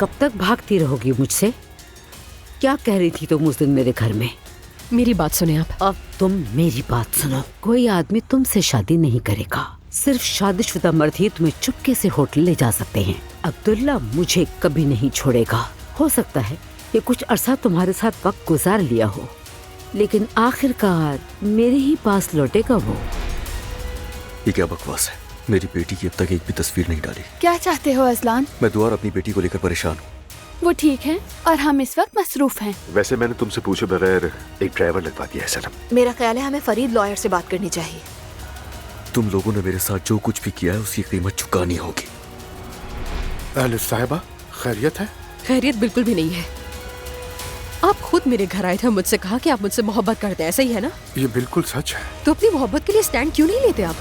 कब तक भागती रहोगी मुझसे? क्या कह रही थी तुम उस दिन मेरे घर में? मेरी बात सुने आप। अब तुम मेरी बात सुनो। कोई आदमी तुमसे शादी नहीं करेगा। सिर्फ शादीशुदा मर्द ही तुम्हें चुपके से होटल ले जा सकते हैं। अब्दुल्ला मुझे कभी नहीं छोड़ेगा। हो सकता है कि कुछ अरसा तुम्हारे साथ वक्त गुजार लिया हो, लेकिन आखिरकार मेरे ही पास लौटेगा वो। ये क्या बकवास है? मेरी बेटी की अब तक एक भी तस्वीर नहीं डाली। क्या चाहते हो अजलान? मैं दोबारा अपनी बेटी को लेकर परेशान हूँ। वो ठीक है और हम इस वक्त मसरूफ हैं। वैसे मैंने तुमसे पूछे बगैर एक ड्राइवर लगवा दिया है सनम। मेरा ख्याल है हमें फरीद लॉयर से बात करनी चाहिए। तुम लोगों ने मेरे साथ जो कुछ भी किया है उसकी कीमत चुकानी होगी। अहले साहिबा, खैरियत है? खैरियत बिल्कुल भी नहीं है। आप खुद मेरे घर आए थे, मुझसे कहा कि आप मुझसे मोहब्बत करते हैं, सही है ना? ये बिल्कुल सच है। तो अपनी मोहब्बत के लिए स्टैंड क्यों नहीं लेते आप?